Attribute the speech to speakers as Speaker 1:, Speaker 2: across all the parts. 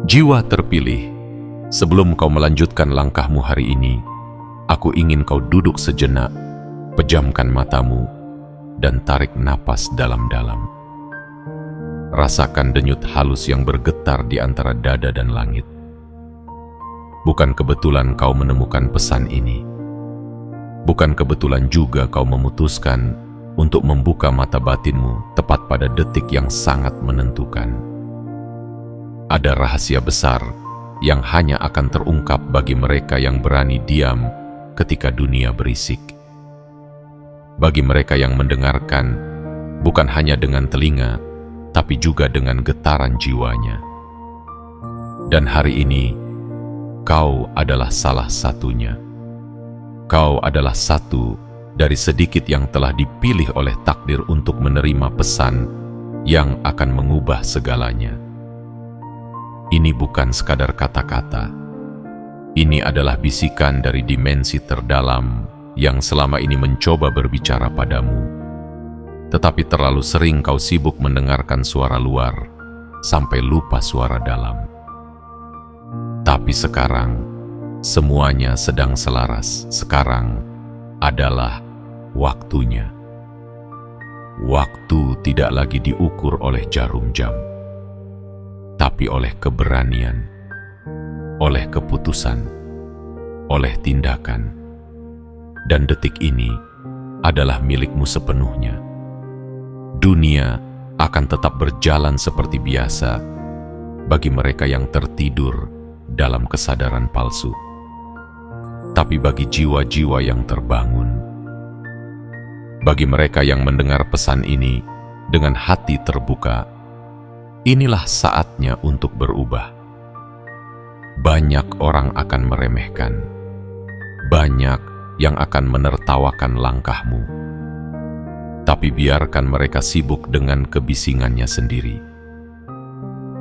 Speaker 1: Jiwa terpilih, sebelum kau melanjutkan langkahmu hari ini, aku ingin kau duduk sejenak, pejamkan matamu, dan tarik napas dalam-dalam. Rasakan denyut halus yang bergetar di antara dada dan langit. Bukan kebetulan kau menemukan pesan ini. Bukan kebetulan juga kau memutuskan untuk membuka mata batinmu tepat pada detik yang sangat menentukan. Ada rahasia besar yang hanya akan terungkap bagi mereka yang berani diam ketika dunia berisik. Bagi mereka yang mendengarkan, bukan hanya dengan telinga, tapi juga dengan getaran jiwanya. Dan hari ini, kau adalah salah satunya. Kau adalah satu dari sedikit yang telah dipilih oleh takdir untuk menerima pesan yang akan mengubah segalanya. Ini bukan sekadar kata-kata. Ini adalah bisikan dari dimensi terdalam yang selama ini mencoba berbicara padamu. Tetapi terlalu sering kau sibuk mendengarkan suara luar, sampai lupa suara dalam. Tapi sekarang, semuanya sedang selaras. Sekarang adalah waktunya. Waktu tidak lagi diukur oleh jarum jam, tapi oleh keberanian, oleh keputusan, oleh tindakan. Dan detik ini adalah milikmu sepenuhnya. Dunia akan tetap berjalan seperti biasa bagi mereka yang tertidur dalam kesadaran palsu. Tapi bagi jiwa-jiwa yang terbangun, bagi mereka yang mendengar pesan ini dengan hati terbuka, inilah saatnya untuk berubah. Banyak orang akan meremehkan, banyak yang akan menertawakan langkahmu. Tapi biarkan mereka sibuk dengan kebisingannya sendiri.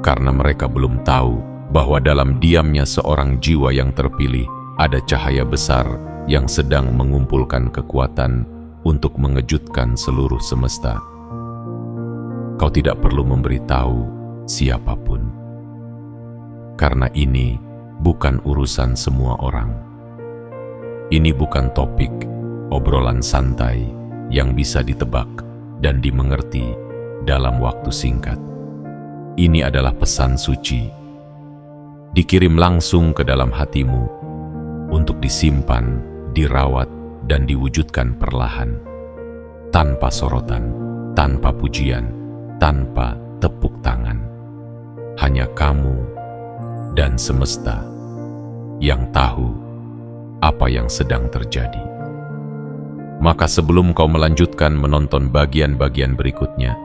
Speaker 1: Karena mereka belum tahu bahwa dalam diamnya seorang jiwa yang terpilih ada cahaya besar yang sedang mengumpulkan kekuatan untuk mengejutkan seluruh semesta. Kau tidak perlu memberitahu siapapun. Karena ini bukan urusan semua orang. Ini bukan topik obrolan santai yang bisa ditebak dan dimengerti dalam waktu singkat. Ini adalah pesan suci, dikirim langsung ke dalam hatimu untuk disimpan, dirawat, dan diwujudkan perlahan, tanpa sorotan, tanpa pujian, tanpa tepuk tangan. Hanya kamu dan semesta yang tahu apa yang sedang terjadi. Maka sebelum kau melanjutkan menonton bagian-bagian berikutnya,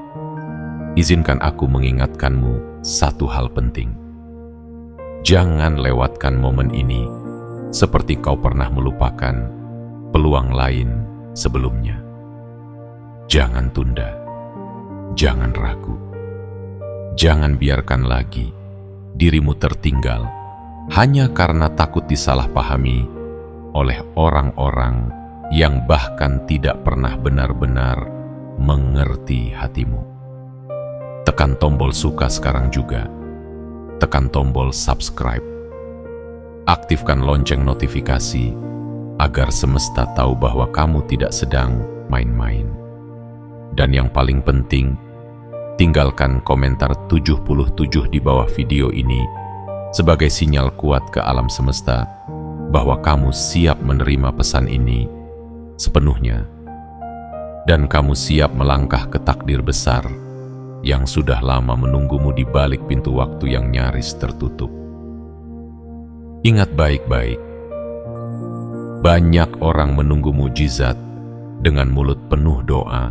Speaker 1: izinkan aku mengingatkanmu satu hal penting. Jangan lewatkan momen ini seperti kau pernah melupakan peluang lain sebelumnya. Jangan tunda, jangan ragu, jangan biarkan lagi dirimu tertinggal hanya karena takut disalahpahami oleh orang-orang yang bahkan tidak pernah benar-benar mengerti hatimu. Tekan tombol suka sekarang juga. Tekan tombol subscribe. Aktifkan lonceng notifikasi agar semesta tahu bahwa kamu tidak sedang main-main. Dan yang paling penting, tinggalkan komentar 77 di bawah video ini sebagai sinyal kuat ke alam semesta bahwa kamu siap menerima pesan ini sepenuhnya, dan kamu siap melangkah ke takdir besar yang sudah lama menunggumu di balik pintu waktu yang nyaris tertutup. Ingat baik-baik, banyak orang menunggu mujizat dengan mulut penuh doa,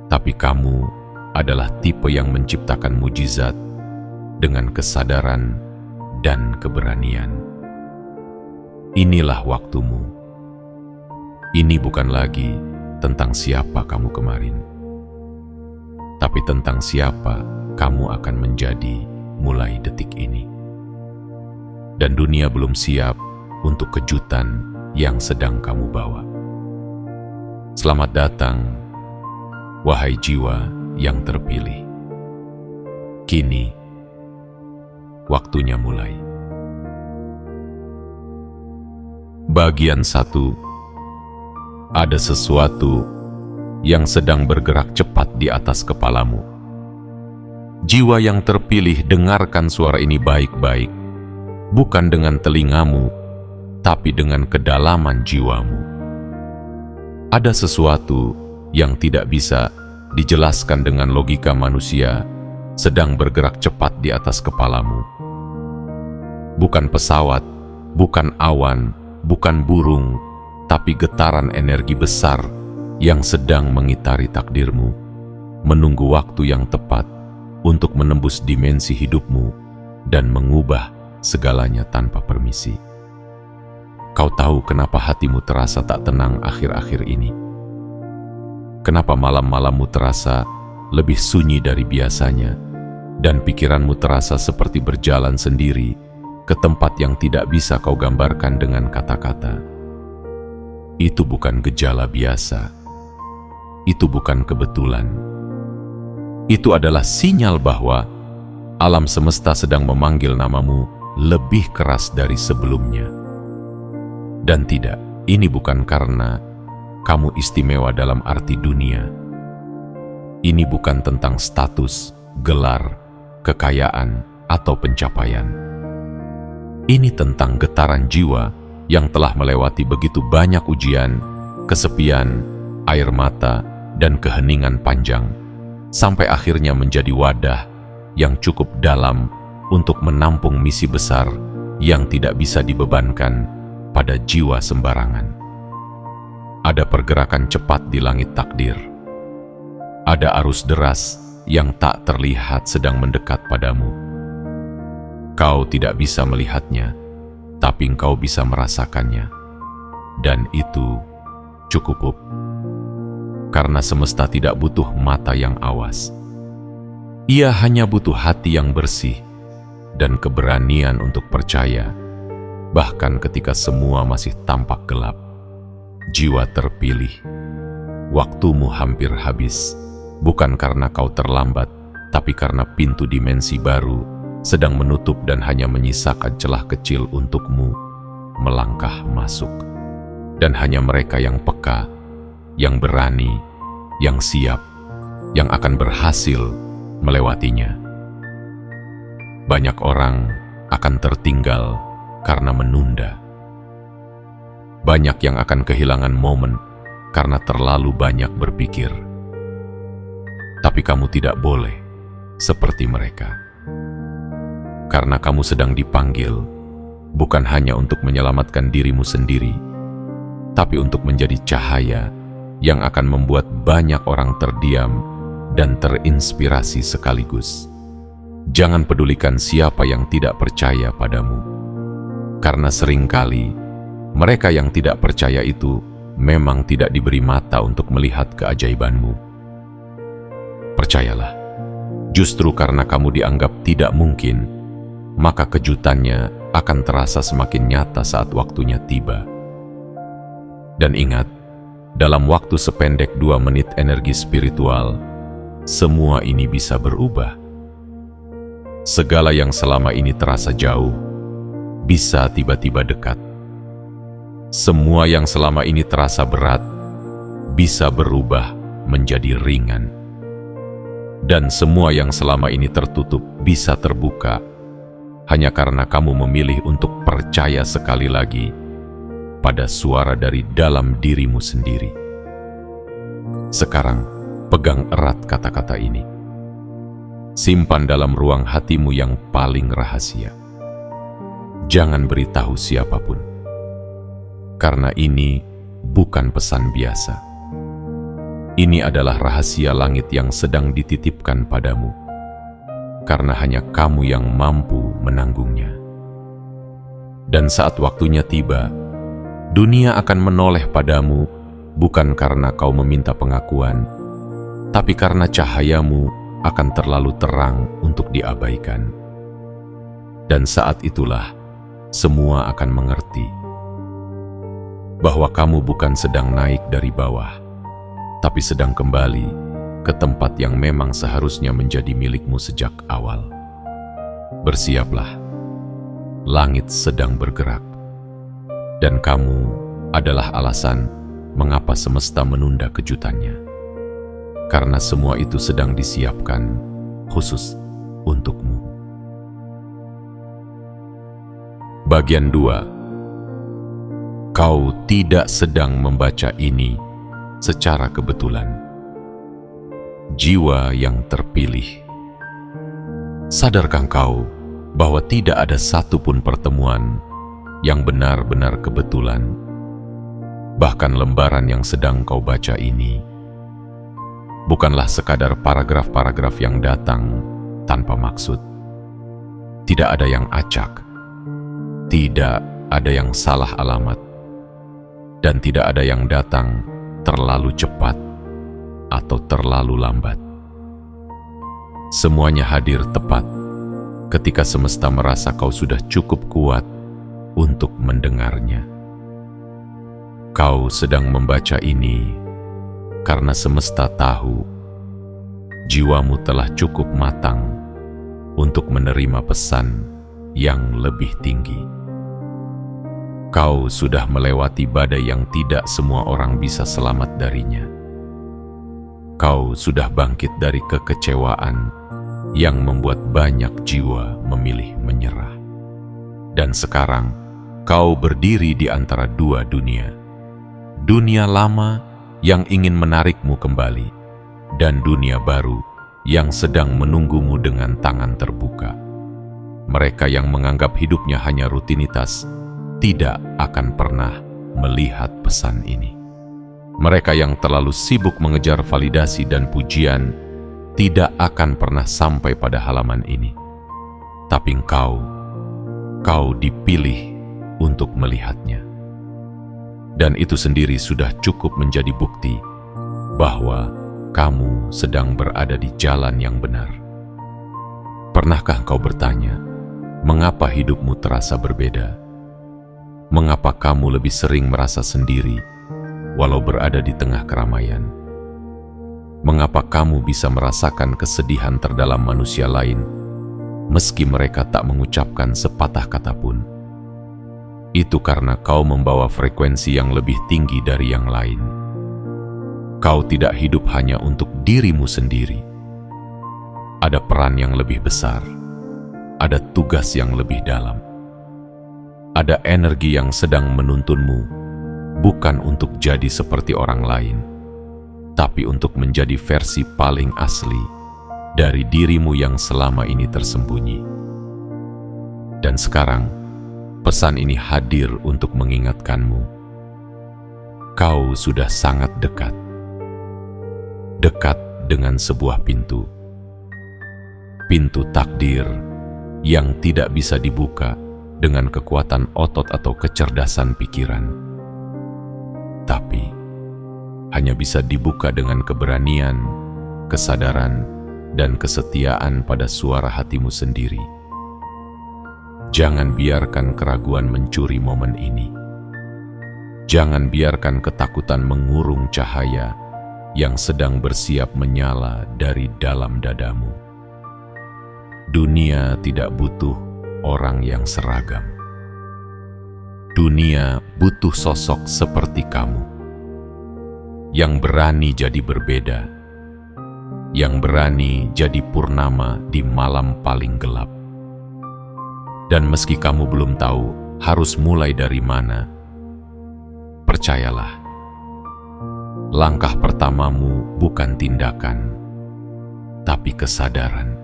Speaker 1: tapi kamu adalah tipe yang menciptakan mujizat dengan kesadaran dan keberanian. Inilah waktumu. Ini bukan lagi tentang siapa kamu kemarin, tapi tentang siapa kamu akan menjadi mulai detik ini. Dan dunia belum siap untuk kejutan yang sedang kamu bawa. Selamat datang, wahai jiwa yang terpilih. Kini, waktunya mulai. Bagian 1. Ada sesuatu yang sedang bergerak cepat di atas kepalamu. Jiwa yang terpilih, dengarkan suara ini baik-baik, bukan dengan telingamu, tapi dengan kedalaman jiwamu. Ada sesuatu yang tidak bisa dijelaskan dengan logika manusia sedang bergerak cepat di atas kepalamu. Bukan pesawat, bukan awan, bukan burung, tapi getaran energi besar yang sedang mengitari takdirmu, menunggu waktu yang tepat untuk menembus dimensi hidupmu dan mengubah segalanya tanpa permisi. Kau tahu kenapa hatimu terasa tak tenang akhir-akhir ini? Kenapa malam-malammu terasa lebih sunyi dari biasanya, dan pikiranmu terasa seperti berjalan sendiri ke tempat yang tidak bisa kau gambarkan dengan kata-kata? Itu bukan gejala biasa. Itu bukan kebetulan. Itu adalah sinyal bahwa alam semesta sedang memanggil namamu lebih keras dari sebelumnya. Dan tidak, ini bukan karena kamu istimewa dalam arti dunia. Ini bukan tentang status, gelar, kekayaan, atau pencapaian. Ini tentang getaran jiwa yang telah melewati begitu banyak ujian, kesepian, air mata, dan keheningan panjang, sampai akhirnya menjadi wadah yang cukup dalam untuk menampung misi besar yang tidak bisa dibebankan pada jiwa sembarangan. Ada pergerakan cepat di langit takdir. Ada arus deras yang tak terlihat sedang mendekat padamu. Kau tidak bisa melihatnya, tapi engkau bisa merasakannya. Dan itu cukup. Karena semesta tidak butuh mata yang awas. Ia hanya butuh hati yang bersih dan keberanian untuk percaya, bahkan ketika semua masih tampak gelap. Jiwa terpilih, waktumu hampir habis, bukan karena kau terlambat, tapi karena pintu dimensi baru sedang menutup dan hanya menyisakan celah kecil untukmu melangkah masuk. Dan hanya mereka yang peka, yang berani, yang siap, yang akan berhasil melewatinya. Banyak orang akan tertinggal karena menunda. Banyak yang akan kehilangan momen karena terlalu banyak berpikir. Tapi kamu tidak boleh seperti mereka. Karena kamu sedang dipanggil, bukan hanya untuk menyelamatkan dirimu sendiri, tapi untuk menjadi cahaya yang akan membuat banyak orang terdiam dan terinspirasi sekaligus. Jangan pedulikan siapa yang tidak percaya padamu, karena seringkali mereka yang tidak percaya itu memang tidak diberi mata untuk melihat keajaibanmu. Percayalah, justru karena kamu dianggap tidak mungkin, maka kejutannya akan terasa semakin nyata saat waktunya tiba. Dan ingat, dalam waktu sependek 2 menit energi spiritual, semua ini bisa berubah. Segala yang selama ini terasa jauh, bisa tiba-tiba dekat. Semua yang selama ini terasa berat, bisa berubah menjadi ringan. Dan semua yang selama ini tertutup bisa terbuka, hanya karena kamu memilih untuk percaya sekali lagi pada suara dari dalam dirimu sendiri. Sekarang, pegang erat kata-kata ini. Simpan dalam ruang hatimu yang paling rahasia. Jangan beritahu siapapun. Karena ini bukan pesan biasa. Ini adalah rahasia langit yang sedang dititipkan padamu. Karena hanya kamu yang mampu menanggungnya. Dan saat waktunya tiba, dunia akan menoleh padamu bukan karena kau meminta pengakuan, tapi karena cahayamu akan terlalu terang untuk diabaikan. Dan saat itulah semua akan mengerti bahwa kamu bukan sedang naik dari bawah, tapi sedang kembali ke tempat yang memang seharusnya menjadi milikmu sejak awal. Bersiaplah, langit sedang bergerak, dan kamu adalah alasan mengapa semesta menunda kejutannya. Karena semua itu sedang disiapkan khusus untukmu. Bagian 2. Kau tidak sedang membaca ini secara kebetulan. Jiwa yang terpilih. Sadarkah kau bahwa tidak ada satupun pertemuan yang benar-benar kebetulan? Bahkan lembaran yang sedang kau baca ini bukanlah sekadar paragraf-paragraf yang datang tanpa maksud. Tidak ada yang acak, tidak ada yang salah alamat, dan tidak ada yang datang terlalu cepat atau terlalu lambat. Semuanya hadir tepat ketika semesta merasa kau sudah cukup kuat untuk mendengarnya. Kau sedang membaca ini karena semesta tahu jiwamu telah cukup matang untuk menerima pesan yang lebih tinggi. Kau sudah melewati badai yang tidak semua orang bisa selamat darinya. Kau sudah bangkit dari kekecewaan yang membuat banyak jiwa memilih menyerah. Dan sekarang, kau berdiri di antara dua dunia. Dunia lama yang ingin menarikmu kembali, dan dunia baru yang sedang menunggumu dengan tangan terbuka. Mereka yang menganggap hidupnya hanya rutinitas, tidak akan pernah melihat pesan ini. Mereka yang terlalu sibuk mengejar validasi dan pujian, tidak akan pernah sampai pada halaman ini. Tapi kau dipilih untuk melihatnya. Dan itu sendiri sudah cukup menjadi bukti bahwa kamu sedang berada di jalan yang benar. Pernahkah kau bertanya, mengapa hidupmu terasa berbeda? Mengapa kamu lebih sering merasa sendiri walau berada di tengah keramaian? Mengapa kamu bisa merasakan kesedihan terdalam manusia lain meski mereka tak mengucapkan sepatah kata pun? Itu karena kau membawa frekuensi yang lebih tinggi dari yang lain. Kau tidak hidup hanya untuk dirimu sendiri. Ada peran yang lebih besar, ada tugas yang lebih dalam. Ada energi yang sedang menuntunmu, bukan untuk jadi seperti orang lain, tapi untuk menjadi versi paling asli dari dirimu yang selama ini tersembunyi. Dan sekarang, pesan ini hadir untuk mengingatkanmu. Kau sudah sangat dekat. Dekat dengan sebuah pintu. Pintu takdir yang tidak bisa dibuka dengan kekuatan otot atau kecerdasan pikiran, tapi hanya bisa dibuka dengan keberanian, kesadaran, dan kesetiaan pada suara hatimu sendiri. Jangan biarkan keraguan mencuri momen ini. Jangan biarkan ketakutan mengurung cahaya yang sedang bersiap menyala dari dalam dadamu. Dunia tidak butuh orang yang seragam. Dunia butuh sosok seperti kamu, yang berani jadi berbeda, yang berani jadi purnama di malam paling gelap. Dan meski kamu belum tahu harus mulai dari mana, percayalah, langkah pertamamu bukan tindakan, tapi kesadaran.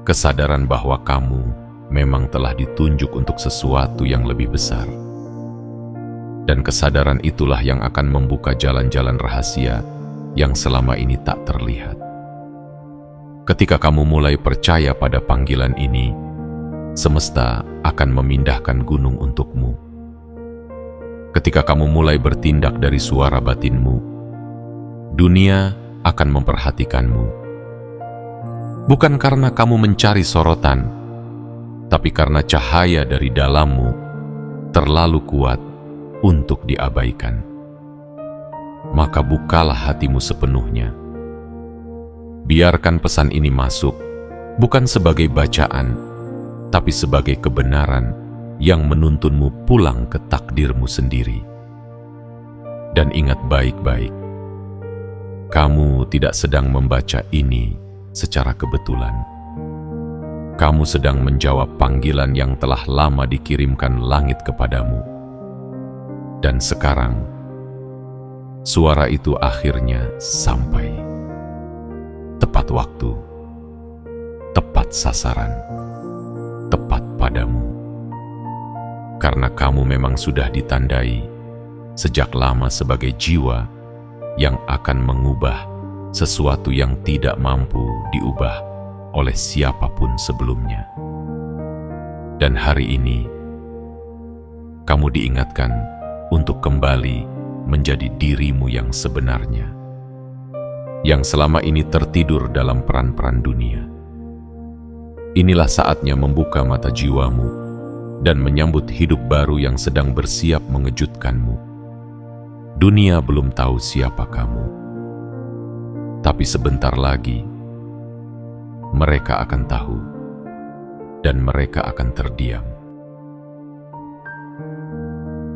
Speaker 1: Kesadaran bahwa kamu memang telah ditunjuk untuk sesuatu yang lebih besar. Dan kesadaran itulah yang akan membuka jalan-jalan rahasia yang selama ini tak terlihat. Ketika kamu mulai percaya pada panggilan ini, semesta akan memindahkan gunung untukmu. Ketika kamu mulai bertindak dari suara batinmu, dunia akan memperhatikanmu. Bukan karena kamu mencari sorotan, tapi karena cahaya dari dalammu terlalu kuat untuk diabaikan. Maka bukalah hatimu sepenuhnya. Biarkan pesan ini masuk, bukan sebagai bacaan, tapi sebagai kebenaran yang menuntunmu pulang ke takdirmu sendiri. Dan ingat baik-baik, kamu tidak sedang membaca ini secara kebetulan. Kamu sedang menjawab panggilan yang telah lama dikirimkan langit kepadamu. Dan sekarang, suara itu akhirnya sampai. Tepat waktu, tepat sasaran, tepat padamu. Karena kamu memang sudah ditandai sejak lama sebagai jiwa yang akan mengubah sesuatu yang tidak mampu diubah oleh siapapun sebelumnya. Dan hari ini, kamu diingatkan untuk kembali menjadi dirimu yang sebenarnya, yang selama ini tertidur dalam peran-peran dunia. Inilah saatnya membuka mata jiwamu dan menyambut hidup baru yang sedang bersiap mengejutkanmu. Dunia belum tahu siapa kamu, tapi sebentar lagi mereka akan tahu dan mereka akan terdiam.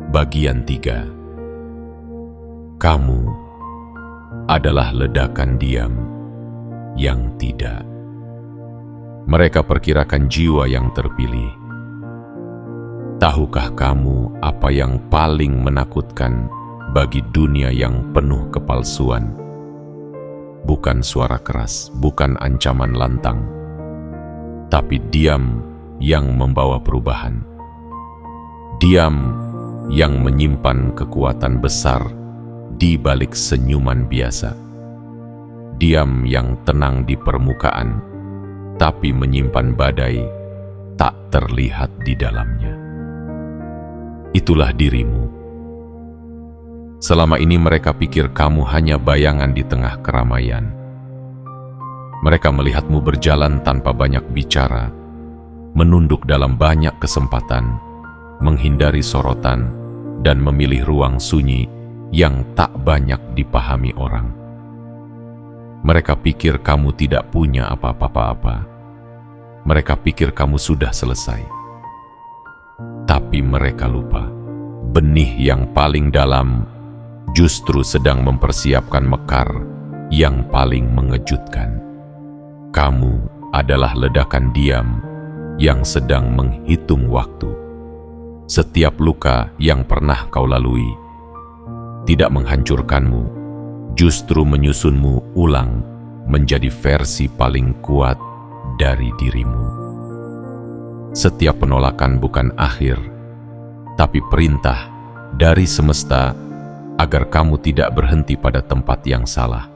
Speaker 1: Bagian 3. Kamu adalah ledakan diam yang tidak. Mereka perkirakan jiwa yang terpilih. Tahukah kamu apa yang paling menakutkan bagi dunia yang penuh kepalsuan? Bukan suara keras, bukan ancaman lantang, tapi diam yang membawa perubahan. Diam yang menyimpan kekuatan besar di balik senyuman biasa. Diam yang tenang di permukaan, tapi menyimpan badai tak terlihat di dalamnya. Itulah dirimu. Selama ini mereka pikir kamu hanya bayangan di tengah keramaian. Mereka melihatmu berjalan tanpa banyak bicara, menunduk dalam banyak kesempatan, menghindari sorotan, dan memilih ruang sunyi yang tak banyak dipahami orang. Mereka pikir kamu tidak punya apa-apa. Mereka pikir kamu sudah selesai. Tapi mereka lupa, benih yang paling dalam justru sedang mempersiapkan mekar yang paling mengejutkan. Kamu adalah ledakan diam yang sedang menghitung waktu. Setiap luka yang pernah kau lalui tidak menghancurkanmu, justru menyusunmu ulang menjadi versi paling kuat dari dirimu. Setiap penolakan bukan akhir, tapi perintah dari semesta agar kamu tidak berhenti pada tempat yang salah.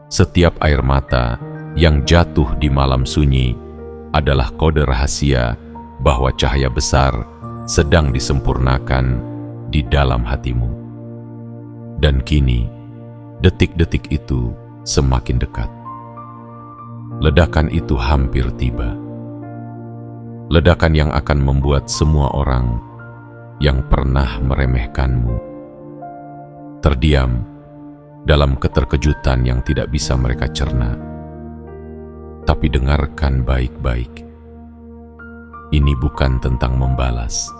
Speaker 1: Setiap air mata yang jatuh di malam sunyi adalah kode rahasia bahwa cahaya besar sedang disempurnakan di dalam hatimu. Dan kini, detik-detik itu semakin dekat. Ledakan itu hampir tiba. Ledakan yang akan membuat semua orang yang pernah meremehkanmu terdiam dalam keterkejutan yang tidak bisa mereka cerna. Tapi dengarkan baik-baik. Ini bukan tentang membalas,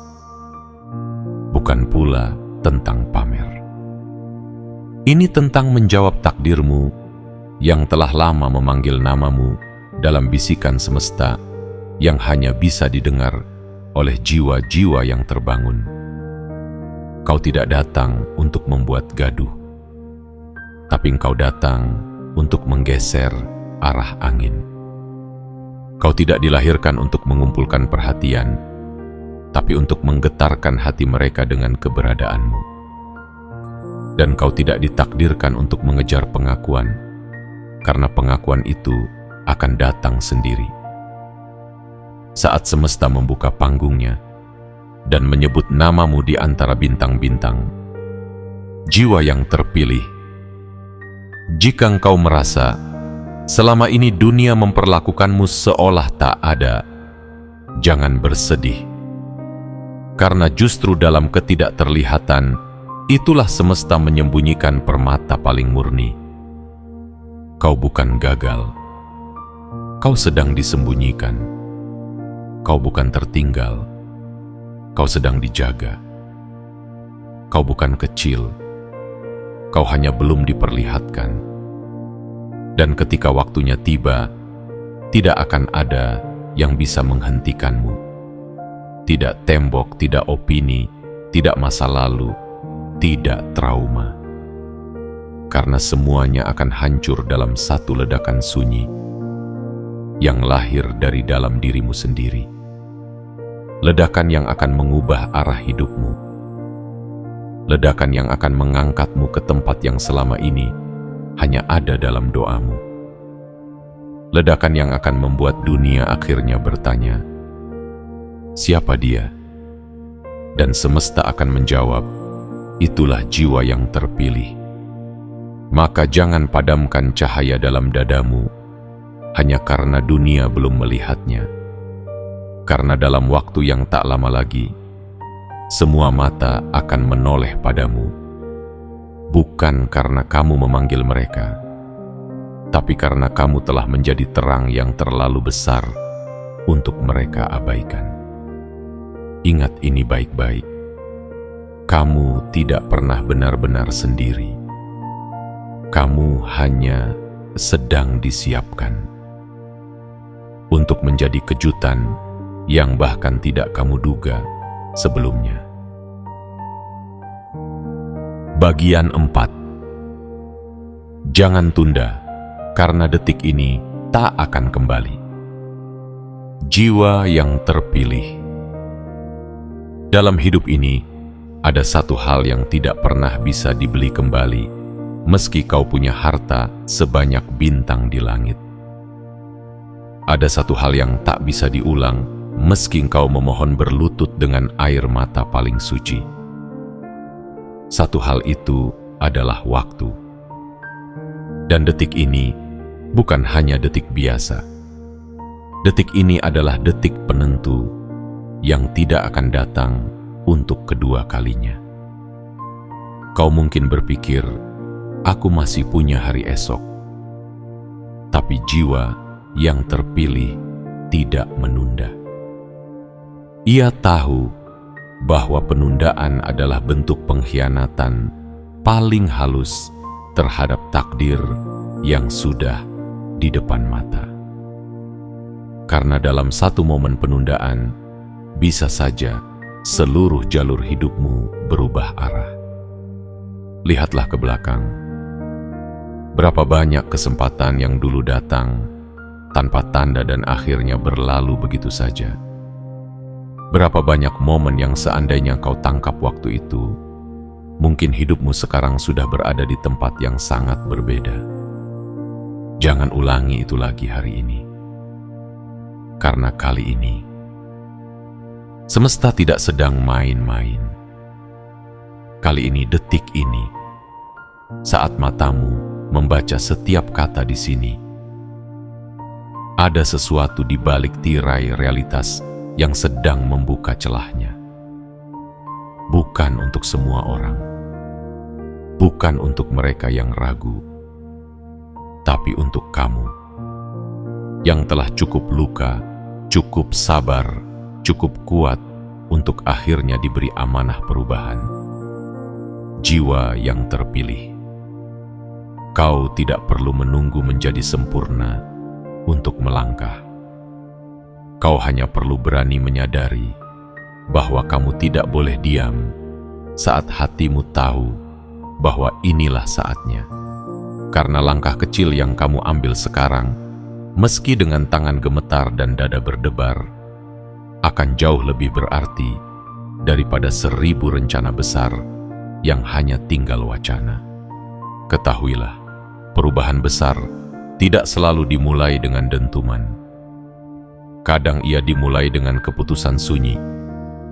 Speaker 1: bukan pula tentang pamer. Ini tentang menjawab takdirmu yang telah lama memanggil namamu dalam bisikan semesta yang hanya bisa didengar oleh jiwa-jiwa yang terbangun. Kau tidak datang untuk membuat gaduh, tapi engkau datang untuk menggeser arah angin. Kau tidak dilahirkan untuk mengumpulkan perhatian, tapi untuk menggetarkan hati mereka dengan keberadaanmu. Dan kau tidak ditakdirkan untuk mengejar pengakuan, karena pengakuan itu akan datang sendiri. Saat semesta membuka panggungnya dan menyebut namamu di antara bintang-bintang, jiwa yang terpilih, jika engkau merasa selama ini dunia memperlakukanmu seolah tak ada, jangan bersedih. Karena justru dalam ketidakterlihatan, itulah semesta menyembunyikan permata paling murni. Kau bukan gagal, kau sedang disembunyikan. Kau bukan tertinggal, kau sedang dijaga. Kau bukan kecil, kau hanya belum diperlihatkan. Dan ketika waktunya tiba, tidak akan ada yang bisa menghentikanmu. Tidak tembok, tidak opini, tidak masa lalu, tidak trauma. Karena semuanya akan hancur dalam satu ledakan sunyi yang lahir dari dalam dirimu sendiri. Ledakan yang akan mengubah arah hidupmu. Ledakan yang akan mengangkatmu ke tempat yang selama ini hanya ada dalam doamu. Ledakan yang akan membuat dunia akhirnya bertanya, siapa dia? Dan semesta akan menjawab, itulah jiwa yang terpilih. Maka jangan padamkan cahaya dalam dadamu hanya karena dunia belum melihatnya. Karena dalam waktu yang tak lama lagi, semua mata akan menoleh padamu. Bukan karena kamu memanggil mereka, tapi karena kamu telah menjadi terang yang terlalu besar untuk mereka abaikan. Ingat ini baik-baik. Kamu tidak pernah benar-benar sendiri. Kamu hanya sedang disiapkan untuk menjadi kejutan yang bahkan tidak kamu duga sebelumnya. Bagian 4. Jangan tunda, karena detik ini tak akan kembali. Jiwa yang terpilih. Dalam hidup ini, ada satu hal yang tidak pernah bisa dibeli kembali, meski kau punya harta sebanyak bintang di langit. Ada satu hal yang tak bisa diulang, meski kau memohon berlutut dengan air mata paling suci. Satu hal itu adalah waktu. Dan detik ini bukan hanya detik biasa. Detik ini adalah detik penentu yang tidak akan datang untuk kedua kalinya. Kau mungkin berpikir, aku masih punya hari esok. Tapi jiwa yang terpilih tidak menunda. Ia tahu bahwa penundaan adalah bentuk pengkhianatan paling halus terhadap takdir yang sudah di depan mata. Karena dalam satu momen penundaan, bisa saja seluruh jalur hidupmu berubah arah. Lihatlah ke belakang. Berapa banyak kesempatan yang dulu datang tanpa tanda dan akhirnya berlalu begitu saja. Berapa banyak momen yang seandainya kau tangkap waktu itu, mungkin hidupmu sekarang sudah berada di tempat yang sangat berbeda. Jangan ulangi itu lagi hari ini. Karena kali ini, semesta tidak sedang main-main. Kali ini, detik ini, saat matamu membaca setiap kata di sini, ada sesuatu di balik tirai realitas yang sedang membuka celahnya. Bukan untuk semua orang, bukan untuk mereka yang ragu, tapi untuk kamu yang telah cukup luka, cukup sabar, cukup kuat untuk akhirnya diberi amanah perubahan. Jiwa yang terpilih. Kau tidak perlu menunggu menjadi sempurna untuk melangkah. Kau hanya perlu berani menyadari bahwa kamu tidak boleh diam saat hatimu tahu bahwa inilah saatnya. Karena langkah kecil yang kamu ambil sekarang, meski dengan tangan gemetar dan dada berdebar, akan jauh lebih berarti daripada 1000 rencana besar yang hanya tinggal wacana. Ketahuilah, perubahan besar tidak selalu dimulai dengan dentuman. Kadang ia dimulai dengan keputusan sunyi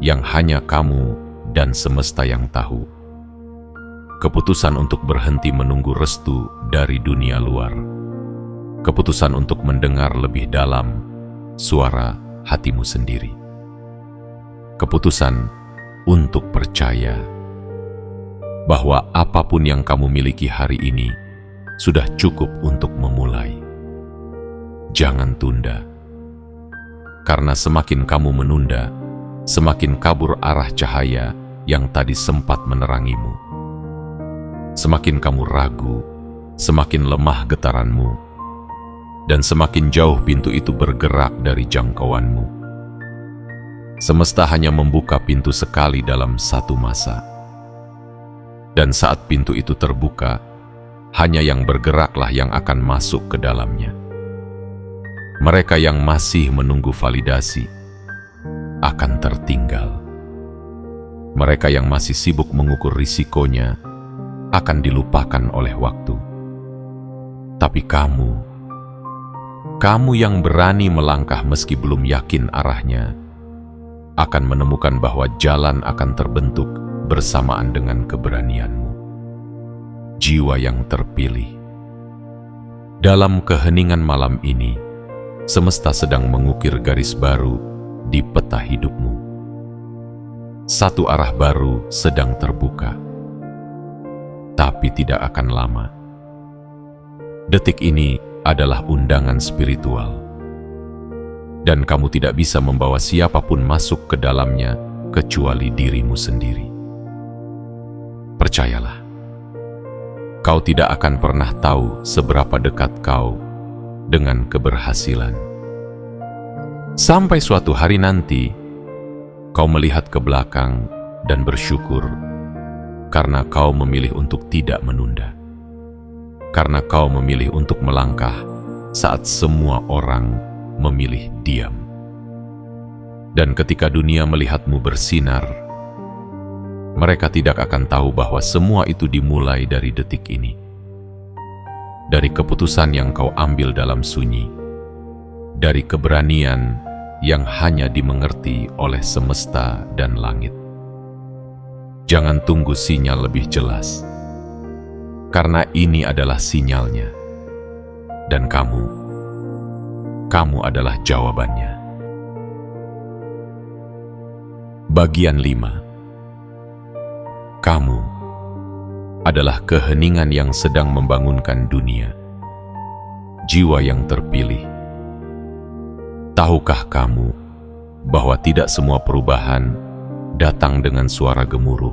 Speaker 1: yang hanya kamu dan semesta yang tahu. Keputusan untuk berhenti menunggu restu dari dunia luar. Keputusan untuk mendengar lebih dalam suara hatimu sendiri. Keputusan untuk percaya bahwa apapun yang kamu miliki hari ini sudah cukup untuk memulai. Jangan tunda. Karena semakin kamu menunda, semakin kabur arah cahaya yang tadi sempat menerangimu. Semakin kamu ragu, semakin lemah getaranmu, dan semakin jauh pintu itu bergerak dari jangkauanmu. Semesta hanya membuka pintu sekali dalam satu masa. Dan saat pintu itu terbuka, hanya yang bergeraklah yang akan masuk ke dalamnya. Mereka yang masih menunggu validasi akan tertinggal. Mereka yang masih sibuk mengukur risikonya akan dilupakan oleh waktu. Tapi kamu yang berani melangkah meski belum yakin arahnya, akan menemukan bahwa jalan akan terbentuk bersamaan dengan keberanianmu. Jiwa yang terpilih. Dalam keheningan malam ini, semesta sedang mengukir garis baru di peta hidupmu. Satu arah baru sedang terbuka, tapi tidak akan lama. Detik ini adalah undangan spiritual, dan kamu tidak bisa membawa siapapun masuk ke dalamnya kecuali dirimu sendiri. Percayalah, kau tidak akan pernah tahu seberapa dekat kau dengan keberhasilan. Sampai suatu hari nanti, kau melihat ke belakang dan bersyukur karena kau memilih untuk tidak menunda. Karena kau memilih untuk melangkah saat semua orang memilih diam. Dan ketika dunia melihatmu bersinar, mereka tidak akan tahu bahwa semua itu dimulai dari detik ini. Dari keputusan yang kau ambil dalam sunyi, dari keberanian yang hanya dimengerti oleh semesta dan langit. Jangan tunggu sinyal lebih jelas, karena ini adalah sinyalnya, dan kamu adalah jawabannya. Bagian 5. Kamu adalah keheningan yang sedang membangunkan dunia. Jiwa yang terpilih. Tahukah kamu bahwa tidak semua perubahan datang dengan suara gemuruh?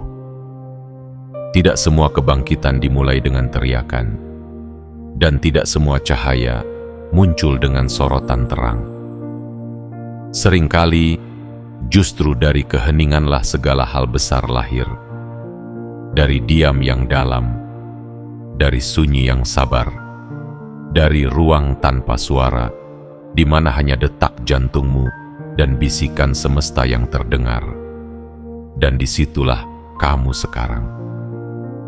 Speaker 1: Tidak semua kebangkitan dimulai dengan teriakan, dan tidak semua cahaya muncul dengan sorotan terang. Seringkali justru dari keheninganlah segala hal besar lahir. Dari diam yang dalam, dari sunyi yang sabar, dari ruang tanpa suara, di mana hanya detak jantungmu dan bisikan semesta yang terdengar. Dan disitulah kamu sekarang.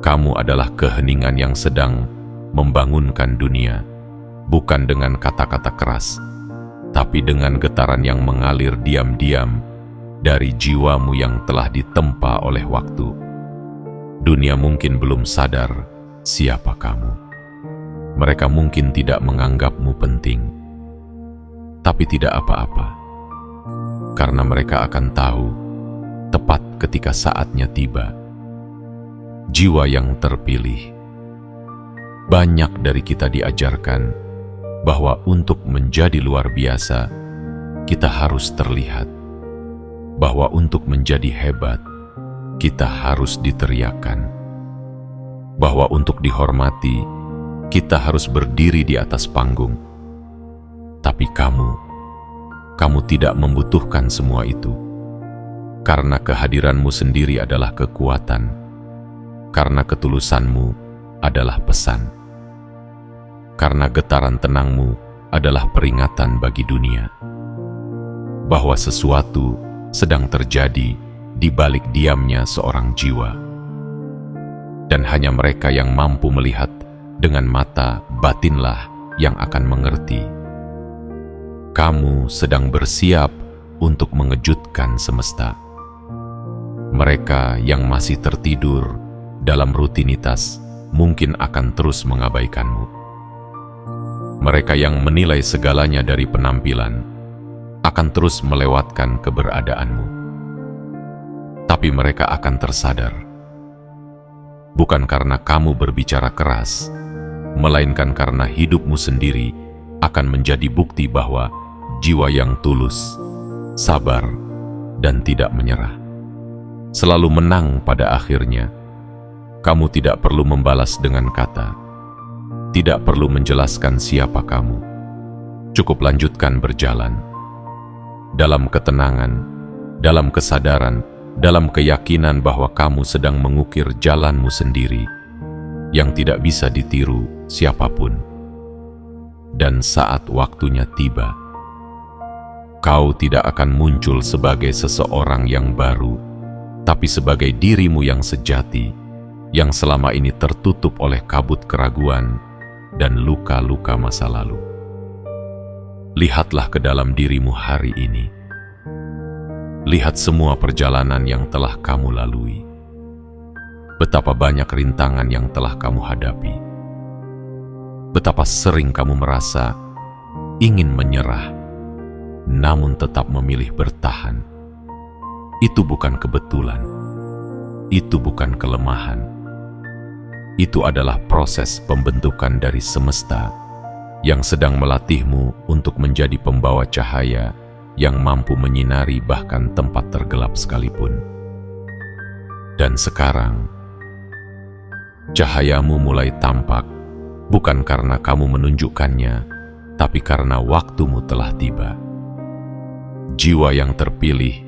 Speaker 1: Kamu adalah keheningan yang sedang membangunkan dunia, bukan dengan kata-kata keras, tapi dengan getaran yang mengalir diam-diam dari jiwamu yang telah ditempa oleh waktu. Dunia mungkin belum sadar siapa kamu. Mereka mungkin tidak menganggapmu penting, tapi tidak apa-apa, karena mereka akan tahu tepat ketika saatnya tiba. Jiwa yang terpilih. Banyak dari kita diajarkan bahwa untuk menjadi luar biasa, kita harus terlihat. Bahwa untuk menjadi hebat, kita harus diteriakkan. Bahwa untuk dihormati, kita harus berdiri di atas panggung. Tapi kamu tidak membutuhkan semua itu. Karena kehadiranmu sendiri adalah kekuatan. Karena ketulusanmu adalah pesan. Karena getaran tenangmu adalah peringatan bagi dunia. Bahwa sesuatu sedang terjadi di balik diamnya seorang jiwa. Dan hanya mereka yang mampu melihat dengan mata batinlah yang akan mengerti. Kamu sedang bersiap untuk mengejutkan semesta. Mereka yang masih tertidur dalam rutinitas mungkin akan terus mengabaikanmu. Mereka yang menilai segalanya dari penampilan akan terus melewatkan keberadaanmu. Tapi mereka akan tersadar, bukan karena kamu berbicara keras, melainkan karena hidupmu sendiri akan menjadi bukti bahwa jiwa yang tulus sabar, dan tidak menyerah. Selalu menang pada akhirnya. Kamu tidak perlu membalas dengan kata, tidak perlu menjelaskan siapa kamu. Cukup lanjutkan berjalan. Dalam ketenangan, dalam kesadaran, dalam keyakinan bahwa kamu sedang mengukir jalanmu sendiri yang tidak bisa ditiru siapapun. Dan saat waktunya tiba, kau tidak akan muncul sebagai seseorang yang baru, tapi sebagai dirimu yang sejati, yang selama ini tertutup oleh kabut keraguan dan luka-luka masa lalu. Lihatlah ke dalam dirimu hari ini. Lihat semua perjalanan yang telah kamu lalui. Betapa banyak rintangan yang telah kamu hadapi. Betapa sering kamu merasa ingin menyerah, namun tetap memilih bertahan. Itu bukan kebetulan. Itu bukan kelemahan. Itu adalah proses pembentukan dari semesta yang sedang melatihmu untuk menjadi pembawa cahaya yang mampu menyinari bahkan tempat tergelap sekalipun. Dan sekarang, cahayamu mulai tampak, bukan karena kamu menunjukkannya, tapi karena waktumu telah tiba. Jiwa yang terpilih,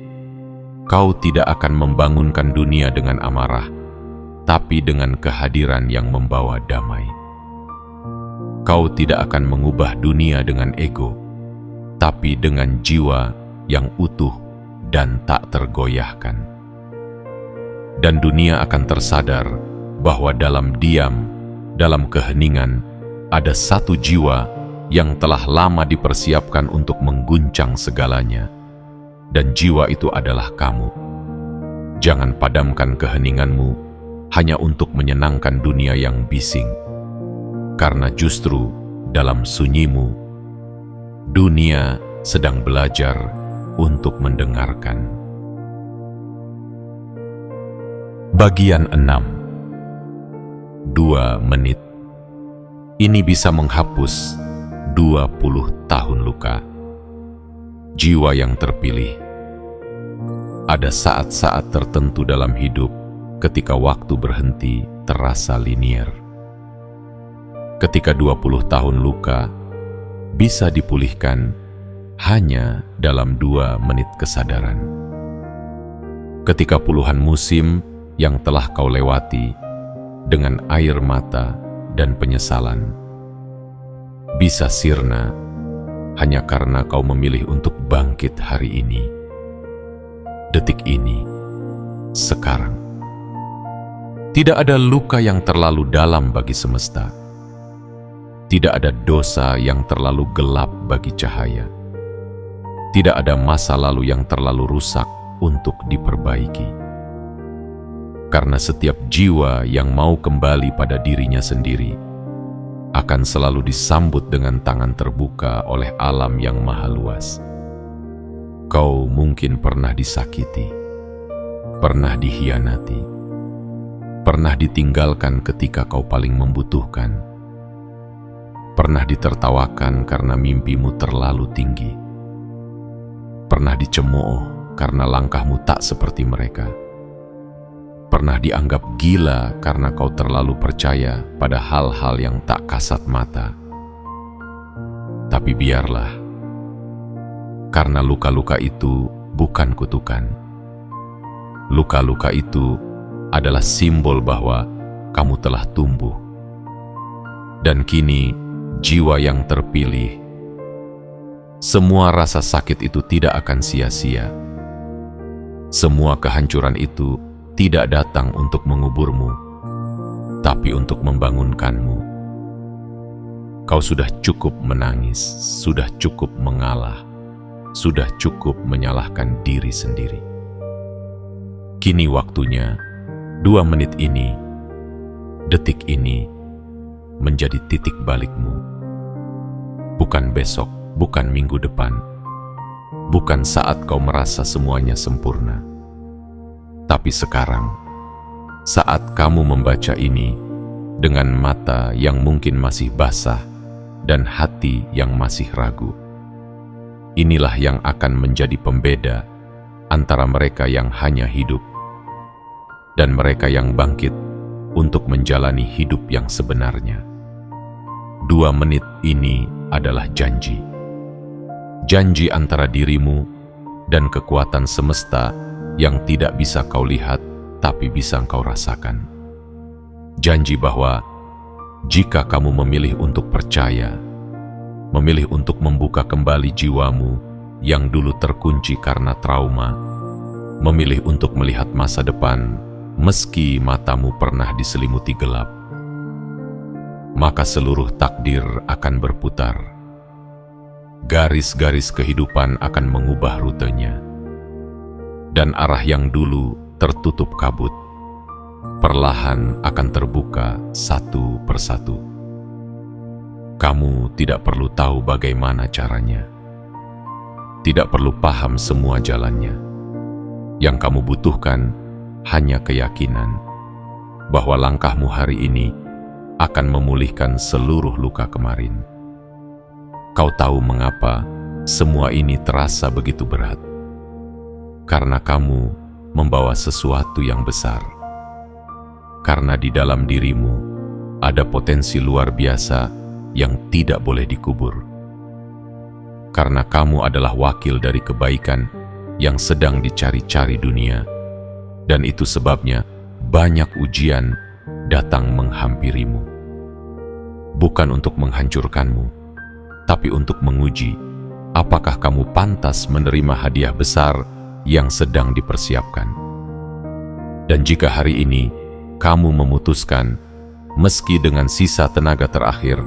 Speaker 1: kau tidak akan membangunkan dunia dengan amarah, tapi dengan kehadiran yang membawa damai. Kau tidak akan mengubah dunia dengan ego, tapi dengan jiwa yang utuh dan tak tergoyahkan. Dan dunia akan tersadar bahwa dalam diam, dalam keheningan, ada satu jiwa yang telah lama dipersiapkan untuk mengguncang segalanya. Dan jiwa itu adalah kamu. Jangan padamkan keheninganmu hanya untuk menyenangkan dunia yang bising. Karena justru dalam sunyimu, dunia sedang belajar untuk mendengarkan. Bagian 6. 2 menit. Ini bisa menghapus 20 tahun luka. Jiwa yang terpilih. Ada saat-saat tertentu dalam hidup ketika waktu berhenti terasa linier. Ketika 20 tahun luka bisa dipulihkan hanya dalam 2 menit kesadaran. Ketika puluhan musim yang telah kau lewati dengan air mata dan penyesalan bisa sirna hanya karena kau memilih untuk bangkit hari ini, detik ini, sekarang. Tidak ada luka yang terlalu dalam bagi semesta. Tidak ada dosa yang terlalu gelap bagi cahaya. Tidak ada masa lalu yang terlalu rusak untuk diperbaiki. Karena setiap jiwa yang mau kembali pada dirinya sendiri akan selalu disambut dengan tangan terbuka oleh alam yang maha luas. Kau mungkin pernah disakiti, pernah dikhianati, pernah ditinggalkan ketika kau paling membutuhkan, pernah ditertawakan karena mimpimu terlalu tinggi, pernah dicemooh karena langkahmu tak seperti mereka, pernah dianggap gila karena kau terlalu percaya pada hal-hal yang tak kasat mata. Tapi biarlah, karena luka-luka itu bukan kutukan. Luka-luka itu adalah simbol bahwa kamu telah tumbuh. Dan kini, jiwa yang terpilih, semua rasa sakit itu tidak akan sia-sia. Semua kehancuran itu tidak datang untuk menguburmu, tapi untuk membangunkanmu. Kau sudah cukup menangis, sudah cukup mengalah, sudah cukup menyalahkan diri sendiri. Kini waktunya, 2 menit ini, detik ini, menjadi titik balikmu. Bukan besok, bukan minggu depan, bukan saat kau merasa semuanya sempurna. Tapi sekarang, saat kamu membaca ini dengan mata yang mungkin masih basah dan hati yang masih ragu, inilah yang akan menjadi pembeda antara mereka yang hanya hidup dan mereka yang bangkit untuk menjalani hidup yang sebenarnya. 2 menit ini adalah janji. Janji antara dirimu dan kekuatan semesta yang tidak bisa kau lihat tapi bisa kau rasakan. Janji bahwa jika kamu memilih untuk percaya, memilih untuk membuka kembali jiwamu yang dulu terkunci karena trauma, memilih untuk melihat masa depan meski matamu pernah diselimuti gelap, maka seluruh takdir akan berputar. Garis-garis kehidupan akan mengubah rutenya, dan arah yang dulu tertutup kabut perlahan akan terbuka satu persatu. Kamu tidak perlu tahu bagaimana caranya, tidak perlu paham semua jalannya. Yang kamu butuhkan hanya keyakinan bahwa langkahmu hari ini akan memulihkan seluruh luka kemarin. Kau tahu mengapa semua ini terasa begitu berat? Karena kamu membawa sesuatu yang besar. Karena di dalam dirimu ada potensi luar biasa yang tidak boleh dikubur. Karena kamu adalah wakil dari kebaikan yang sedang dicari-cari dunia, dan itu sebabnya banyak ujian datang menghampirimu. Bukan untuk menghancurkanmu, tapi untuk menguji apakah kamu pantas menerima hadiah besar yang sedang dipersiapkan. Dan jika hari ini kamu memutuskan, meski dengan sisa tenaga terakhir,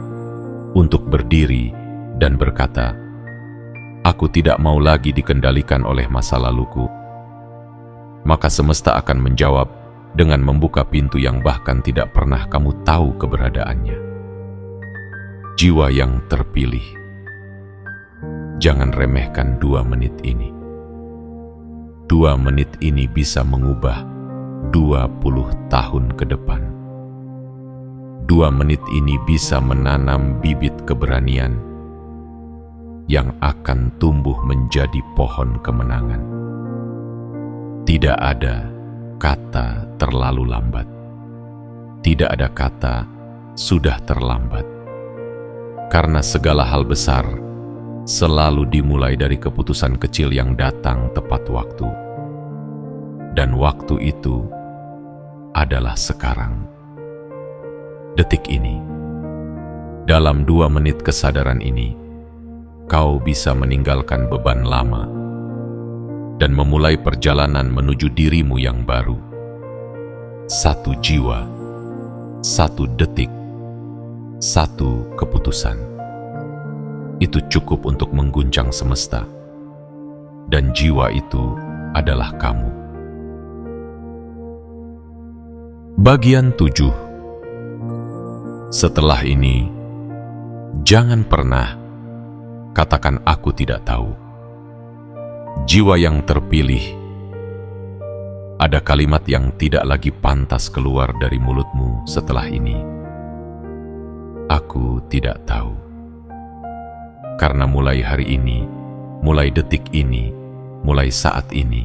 Speaker 1: untuk berdiri dan berkata, "Aku tidak mau lagi dikendalikan oleh masa laluku," maka semesta akan menjawab dengan membuka pintu yang bahkan tidak pernah kamu tahu keberadaannya. Jiwa yang terpilih, jangan remehkan 2 menit ini. 2 menit ini bisa mengubah 20 tahun ke depan. 2 menit ini bisa menanam bibit keberanian yang akan tumbuh menjadi pohon kemenangan. Tidak ada kata terlalu lambat. Tidak ada kata sudah terlambat. Karena segala hal besar selalu dimulai dari keputusan kecil yang datang tepat waktu. Dan waktu itu adalah sekarang. Detik ini. Dalam 2 menit kesadaran ini, kau bisa meninggalkan beban lama dan memulai perjalanan menuju dirimu yang baru. 1 jiwa, 1 detik, 1 keputusan. Itu cukup untuk mengguncang semesta. Dan jiwa itu adalah kamu. Bagian 7. Setelah ini, jangan pernah katakan aku tidak tahu. Jiwa yang terpilih, ada kalimat yang tidak lagi pantas keluar dari mulutmu setelah ini. Aku tidak tahu. Karena mulai hari ini, mulai detik ini, mulai saat ini,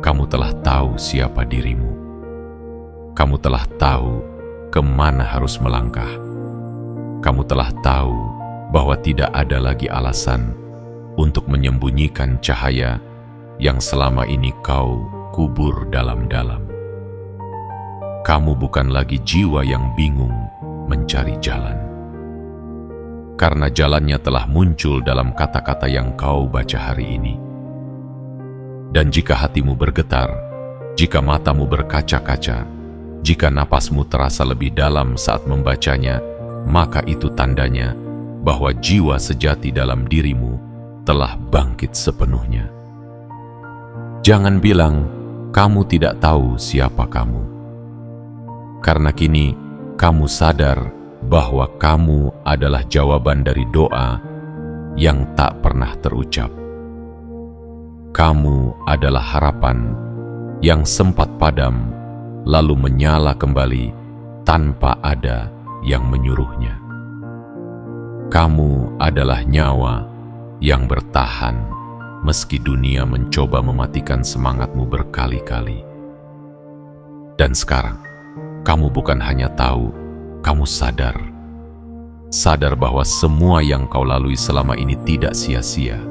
Speaker 1: kamu telah tahu siapa dirimu. Kamu telah tahu kemana harus melangkah. Kamu telah tahu bahwa tidak ada lagi alasan untuk menyembunyikan cahaya yang selama ini kau kubur dalam-dalam. Kamu bukan lagi jiwa yang bingung mencari jalan. Karena jalannya telah muncul dalam kata-kata yang kau baca hari ini. Dan jika hatimu bergetar, jika matamu berkaca-kaca, jika napasmu terasa lebih dalam saat membacanya, maka itu tandanya bahwa jiwa sejati dalam dirimu telah bangkit sepenuhnya. Jangan bilang kamu tidak tahu siapa kamu. Karena kini kamu sadar bahwa kamu adalah jawaban dari doa yang tak pernah terucap. Kamu adalah harapan yang sempat padam lalu menyala kembali tanpa ada yang menyuruhnya. Kamu adalah nyawa yang bertahan meski dunia mencoba mematikan semangatmu berkali-kali. Dan sekarang, kamu bukan hanya tahu, kamu sadar. Sadar bahwa semua yang kau lalui selama ini tidak sia-sia.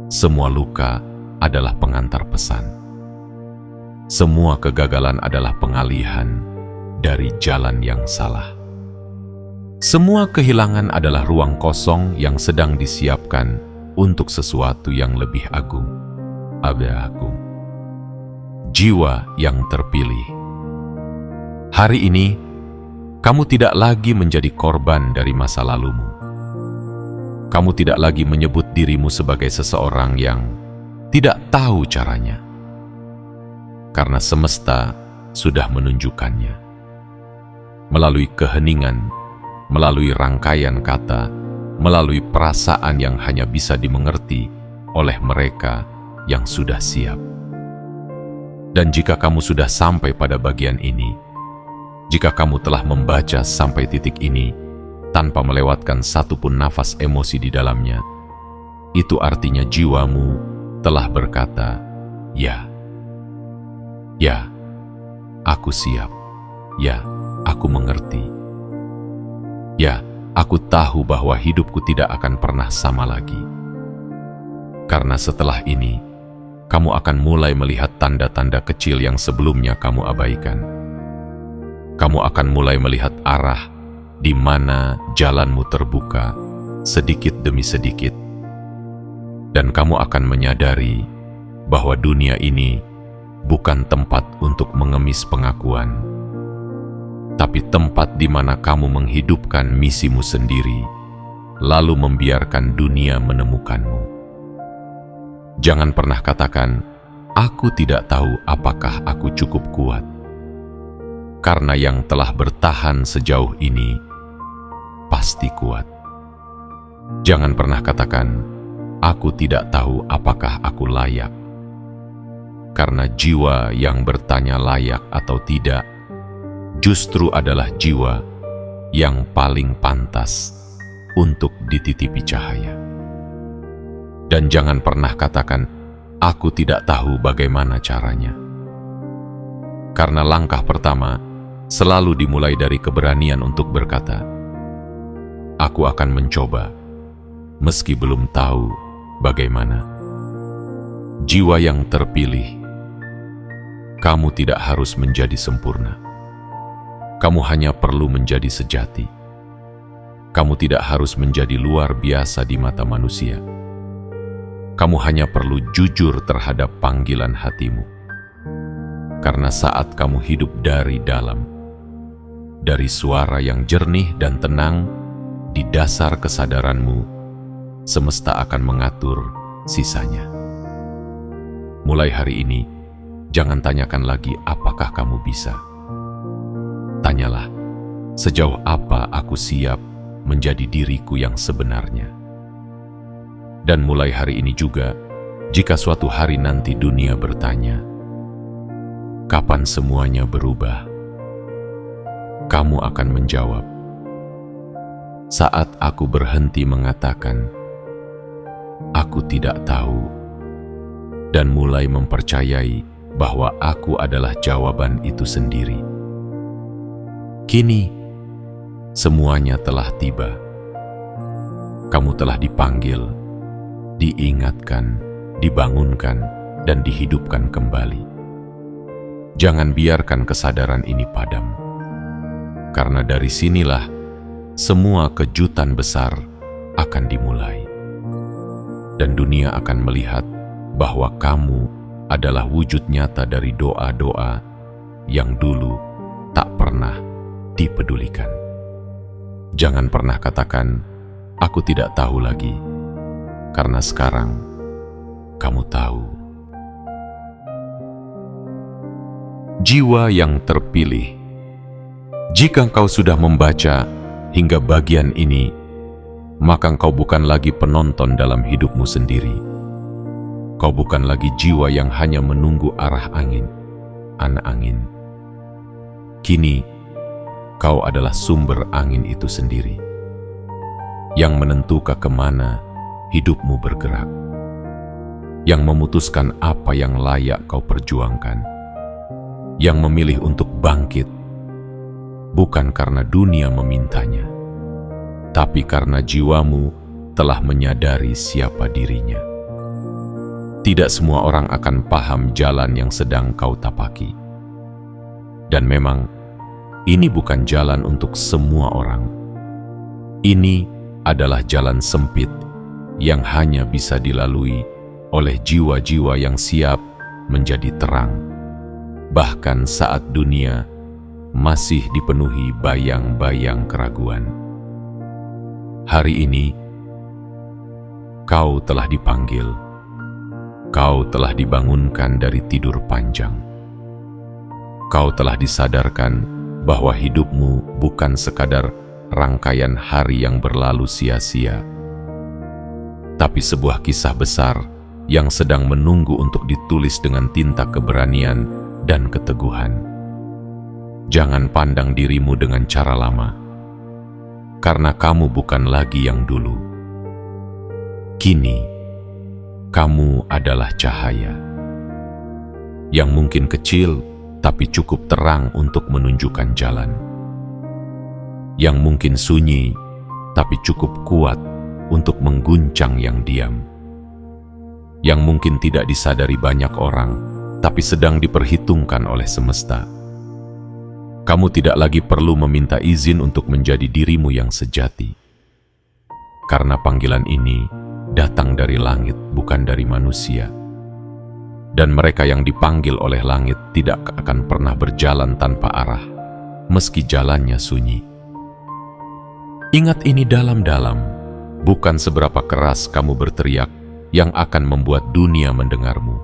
Speaker 1: Semua luka adalah pengantar pesan. Semua kegagalan adalah pengalihan dari jalan yang salah. Semua kehilangan adalah ruang kosong yang sedang disiapkan untuk sesuatu yang lebih agung. Agung. Jiwa yang terpilih. Hari ini, kamu tidak lagi menjadi korban dari masa lalumu. Kamu tidak lagi menyebut dirimu sebagai seseorang yang tidak tahu caranya. Karena semesta sudah menunjukkannya. Melalui keheningan, melalui rangkaian kata, melalui perasaan yang hanya bisa dimengerti oleh mereka yang sudah siap. Dan jika kamu sudah sampai pada bagian ini, jika kamu telah membaca sampai titik ini tanpa melewatkan satupun nafas emosi di dalamnya, itu artinya jiwamu telah berkata, "Ya, ya, aku siap. Ya, aku mengerti. Ya, aku tahu bahwa hidupku tidak akan pernah sama lagi." Karena setelah ini, kamu akan mulai melihat tanda-tanda kecil yang sebelumnya kamu abaikan. Kamu akan mulai melihat arah di mana jalanmu terbuka sedikit demi sedikit. Dan kamu akan menyadari bahwa dunia ini bukan tempat untuk mengemis pengakuan, tapi tempat di mana kamu menghidupkan misimu sendiri, lalu membiarkan dunia menemukanmu. Jangan pernah katakan, "Aku tidak tahu apakah aku cukup kuat." Karena yang telah bertahan sejauh ini pasti kuat. Jangan pernah katakan, "Aku tidak tahu apakah aku layak." Karena jiwa yang bertanya layak atau tidak justru adalah jiwa yang paling pantas untuk dititipi cahaya. Dan jangan pernah katakan, "Aku tidak tahu bagaimana caranya." Karena langkah pertama selalu dimulai dari keberanian untuk berkata, "Aku akan mencoba, meski belum tahu bagaimana." Jiwa yang terpilih, kamu tidak harus menjadi sempurna. Kamu hanya perlu menjadi sejati. Kamu tidak harus menjadi luar biasa di mata manusia. Kamu hanya perlu jujur terhadap panggilan hatimu. Karena saat kamu hidup dari dalam, dari suara yang jernih dan tenang di dasar kesadaranmu, semesta akan mengatur sisanya. Mulai hari ini, jangan tanyakan lagi apakah kamu bisa. Tanyalah, sejauh apa aku siap menjadi diriku yang sebenarnya. Dan mulai hari ini juga, jika suatu hari nanti dunia bertanya, "Kapan semuanya berubah?" kamu akan menjawab, "Saat aku berhenti mengatakan, 'Aku tidak tahu,' dan mulai mempercayai bahwa aku adalah jawaban itu sendiri." Kini, semuanya telah tiba. Kamu telah dipanggil, diingatkan, dibangunkan, dan dihidupkan kembali. Jangan biarkan kesadaran ini padam. Karena dari sinilah semua kejutan besar akan dimulai. Dan dunia akan melihat bahwa kamu adalah wujud nyata dari doa-doa yang dulu tak pernah dipedulikan. Jangan pernah katakan, "Aku tidak tahu lagi." Karena sekarang kamu tahu. Jiwa yang terpilih. Jika engkau sudah membaca hingga bagian ini, maka engkau bukan lagi penonton dalam hidupmu sendiri. Kau bukan lagi jiwa yang hanya menunggu arah angin, anak angin. Kini, kau adalah sumber angin itu sendiri, yang menentukan kemana hidupmu bergerak, yang memutuskan apa yang layak kau perjuangkan, yang memilih untuk bangkit, bukan karena dunia memintanya, tapi karena jiwamu telah menyadari siapa dirinya. Tidak semua orang akan paham jalan yang sedang kau tapaki. Dan memang, ini bukan jalan untuk semua orang. Ini adalah jalan sempit yang hanya bisa dilalui oleh jiwa-jiwa yang siap menjadi terang, bahkan saat dunia masih dipenuhi bayang-bayang keraguan. Hari ini, kau telah dipanggil, kau telah dibangunkan dari tidur panjang. Kau telah disadarkan bahwa hidupmu bukan sekadar rangkaian hari yang berlalu sia-sia, tapi sebuah kisah besar yang sedang menunggu untuk ditulis dengan tinta keberanian dan keteguhan. Jangan pandang dirimu dengan cara lama, karena kamu bukan lagi yang dulu. Kini, kamu adalah cahaya yang mungkin kecil tapi cukup terang untuk menunjukkan jalan, yang mungkin sunyi tapi cukup kuat untuk mengguncang yang diam, yang mungkin tidak disadari banyak orang tapi sedang diperhitungkan oleh semesta. Kamu tidak lagi perlu meminta izin untuk menjadi dirimu yang sejati, karena panggilan ini datang dari langit, bukan dari manusia. Dan mereka yang dipanggil oleh langit tidak akan pernah berjalan tanpa arah, meski jalannya sunyi. Ingat ini dalam-dalam, bukan seberapa keras kamu berteriak yang akan membuat dunia mendengarmu,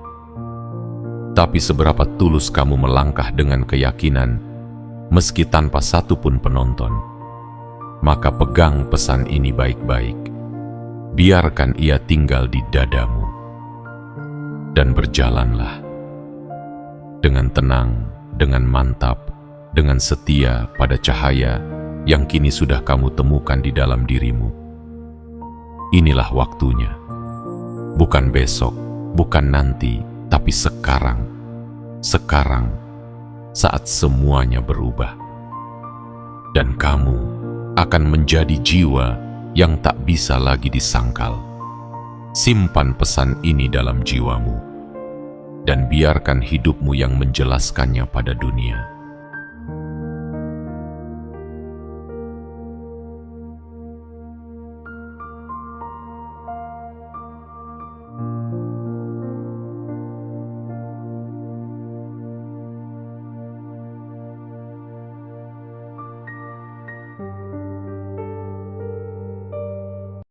Speaker 1: tapi seberapa tulus kamu melangkah dengan keyakinan, meski tanpa satu pun penonton. Maka pegang pesan ini baik-baik, biarkan ia tinggal di dadamu, dan berjalanlah dengan tenang, dengan mantap, dengan setia pada cahaya yang kini sudah kamu temukan di dalam dirimu. Inilah waktunya, bukan besok, bukan nanti, tapi sekarang. Sekarang, saat semuanya berubah, dan kamu akan menjadi jiwa yang tak bisa lagi disangkal. Simpan pesan ini dalam jiwamu, dan biarkan hidupmu yang menjelaskannya pada dunia.